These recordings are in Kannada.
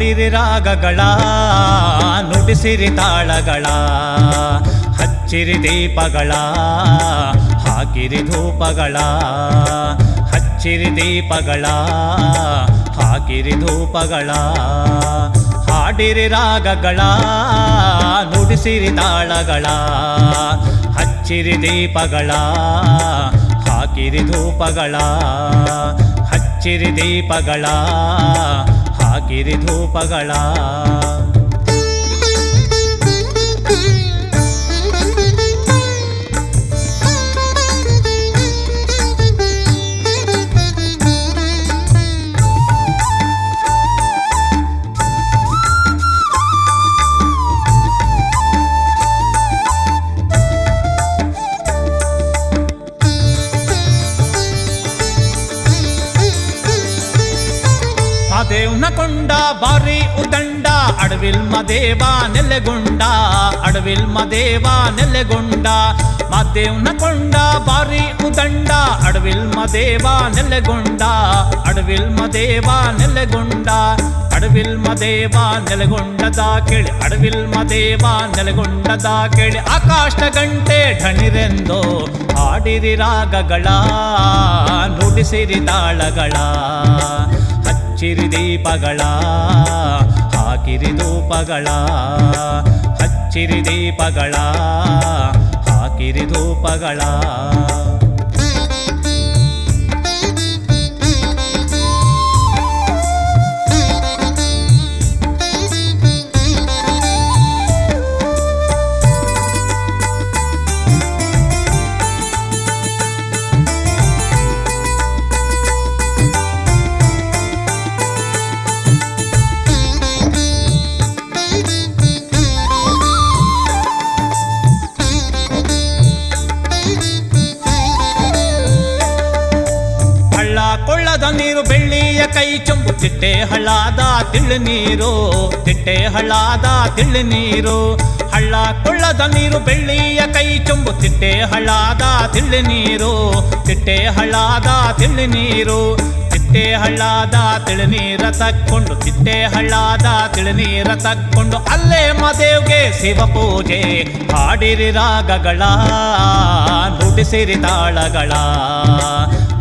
ಹಾಡಿರಿ ರಾಗಗಳ ನುಡಿಸಿರಿ ತಾಳಗಳ ಹಚ್ಚಿರಿ ದೀಪಗಳ ಹಾಕಿರಿ ಧೂಪಗಳ ಹಚ್ಚಿರಿ ದೀಪಗಳ ಹಾಕಿರಿ ಧೂಪಗಳ ಹಾಡಿರಿ ರಾಗಗಳ ನುಡಿಸಿರಿ ತಾಳಗಳ ಹಚ್ಚಿರಿ ದೀಪಗಳ ಹಾಕಿರಿ ಧೂಪಗಳ ಹಚ್ಚಿರಿ ದೀಪಗಳ ಹಾಕಿರಿ ಧೂಪಗಳ ಮದೇವ್ನ ಕೊಂಡ ಬಾರಿ ಉದಂಡ ಅಡವಿಲ್ ಮದೇವ ನೆಲೆಗೊಂಡ ಅಡವಿಲ್ ಮದೇವ ನೆಲೆಗೊಂಡ ಮದೇವ್ನ ಕೊಂಡ ಬಾರಿ ಉದಂಡ ಅಡವಿಲ್ ಮದೇವ ನೆಲೆಗೊಂಡ ಅಡವಿಲ್ ಮದೇವ ನೆಲೆಗೊಂಡ ಅಡವಿಲ್ ಮದೇವ ನೆಲೆಗೊಂಡದ ಕೇಳಿ ಅಡವಿಲ್ ಮದೇವ ನೆಲೆಗೊಂಡದ ಕೇಳಿ ಆಕಾಶ ಗಂಟೆ ಢಣಿರೆಂದು ಹಾಡಿರಿ ರಾಗಗಳ ನುಡಿಸಿರಿ ತಾಳಗಳ ಹಚ್ಚಿರಿ ದೀಪಗಳ ಹಾಕಿರಿ ಧೂಪಗಳ ಹಚ್ಚಿರಿ ದೀಪಗಳ ಹಾಕಿರಿ ಧೂಪಗಳ ಕೊಳ್ಳದ ನೀರು ಬೆಳ್ಳಿಯ ಕೈ ಚೊಂಬು ತಿಟ್ಟೆ ಹಳ್ಳಾದ ತಿಳ್ಳು ನೀರು ತಿಟ್ಟೆ ಹಳ್ಳಾದ ತಿಳ್ಳು ನೀರು ಹಳ್ಳ ಕೊಳ್ಳದ ನೀರು ಬೆಳ್ಳಿಯ ಕೈ ಚೊಂಬು ತಿಟ್ಟೆ ಹಳ್ಳಾದ ತಿಳ್ಳು ನೀರು ತಿಟ್ಟೆ ಹಳ್ಳಾದ ತಿಳ್ಳು ನೀರು ತಿಟ್ಟೆ ಹಳ್ಳಾದ ತಿಳು ನೀರ ತಕ್ಕೊಂಡು ತಿಟ್ಟೆ ಹಳ್ಳಾದ ತಿಳು ನೀರ ತಕ್ಕೊಂಡು ಅಲ್ಲೇ ಮದೇವ್ಗೆ ಶಿವ ಪೂಜೆ ಹಾಡಿರಿ ರಾಗಗಳ ನುಡಿಸಿರಿ ತಾಳಗಳ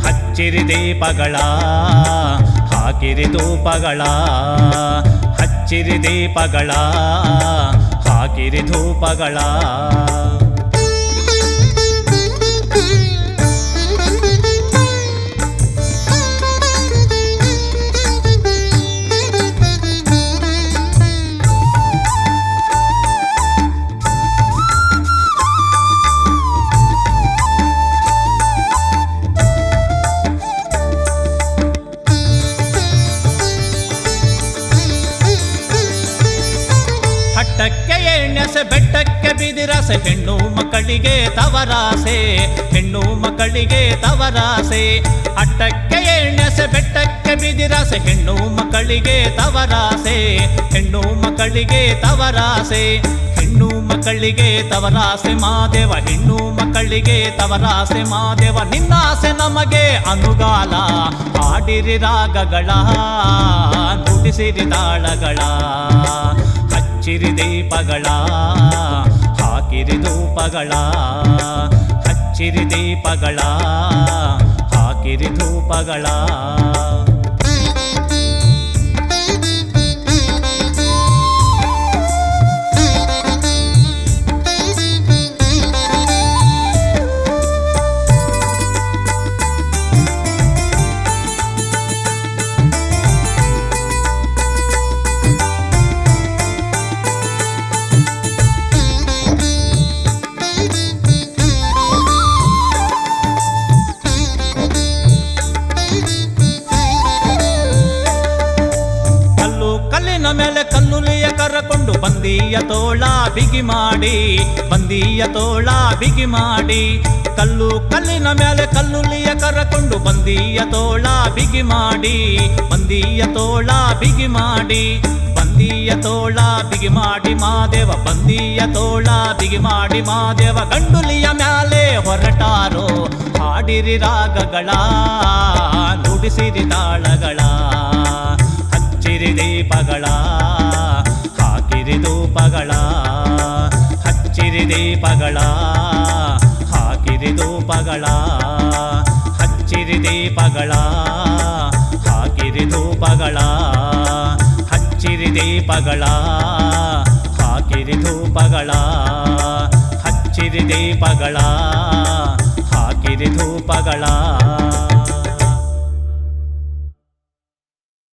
ಹಚ್ಚಿರಿ ದೀಪಗಳ ಹಾಕಿರಿ ಧೂಪಗಳ ಹಚ್ಚಿರಿ ದೀಪಗಳ ಹಾಕಿರಿ ಧೂಪಗಳ ಹಟ್ಟಕ್ಕೆ ಎಣ್ಣೆಸೆ ಬೆಟ್ಟಕ್ಕೆ ಬಿದಿರಸೆ ಹೆಣ್ಣು ಮಕ್ಕಳಿಗೆ ತವರಾಸೆ ಹೆಣ್ಣು ಮಕ್ಕಳಿಗೆ ತವರಾಸೆ ಹಟ್ಟಕ್ಕೆ ಎಣ್ಣೆಸೆ ಬೆಟ್ಟಕ್ಕೆ ಬಿದಿರಸೆ ಹೆಣ್ಣು ಮಕ್ಕಳಿಗೆ ತವರಾಸೆ ಹೆಣ್ಣು ಮಕ್ಕಳಿಗೆ ತವರಾಸೆ ಹೆಣ್ಣು ಮಕ್ಕಳಿಗೆ ತವರಾಸೆ ಮಾದೇವ ಹೆಣ್ಣು ಮಕ್ಕಳಿಗೆ ತವರಾಸೆ ಮಾದೇವ ನಿನ್ನಾಸೆ ನಮಗೆ ಅನುಗಾಲ ಹಾಡಿರಿ ರಾಗಗಳ ನುಡಿಸಿರಿ ತಾಳಗಳ ಹಚ್ಚಿರಿ ದೀಪಗಳ ಹಾಕಿರಿ ಧೂಪಗಳ ಹಚ್ಚಿರಿ ದೀಪಗಳ ಹಾಕಿರಿ ಧೂಪಗಳ ಮೇಲೆ ಕಲ್ಲುಲಿಯ ಕರಕೊಂಡು ಬಂದಿಯ ತೋಳ ಬಿಗಿ ಮಾಡಿ ಬಂದಿಯ ತೋಳ ಬಿಗಿ ಮಾಡಿ ಕಲ್ಲು ಕಲ್ಲಿನ ಮೇಲೆ ಕಲ್ಲುಲಿಯ ಕರಕೊಂಡು ಬಂದಿಯ ತೋಳ ಬಿಗಿ ಮಾಡಿ ಬಂದಿಯ ತೋಳ ಬಿಗಿ ಮಾಡಿ ಬಂದಿಯ ತೋಳ ಬಿಗಿ ಮಾಡಿ ಮಾದೇವ ಬಂದಿಯ ತೋಳ ಬಿಗಿ ಮಾಡಿ ಮಾದೇವ ಗಂಡುಲಿಯ ಮ್ಯಾಲೆ ಹೊರಟಾರೋ ಹಾಡಿರಿ ರಾಗಗಳ ನುಡಿಸಿರಿ ತಾಳಗಳ ಹಚ್ಚಿರಿ ದೀಪಗಳ ದೀಪಗಳ ಹಾಕಿರಿ ಧೂಪಗಳ ಹಚ್ಚಿರಿ ದೀಪಗಳ ಹಾಕಿರಿ ಧೂಪಗಳ ಹಚ್ಚಿರಿ ದೀಪಗಳ ಹಾಕಿರಿ ಧೂಪಗಳ ಹಚ್ಚಿರಿ ದೀಪಗಳ ಹಾಕಿರಿ ಧೂಪಗಳ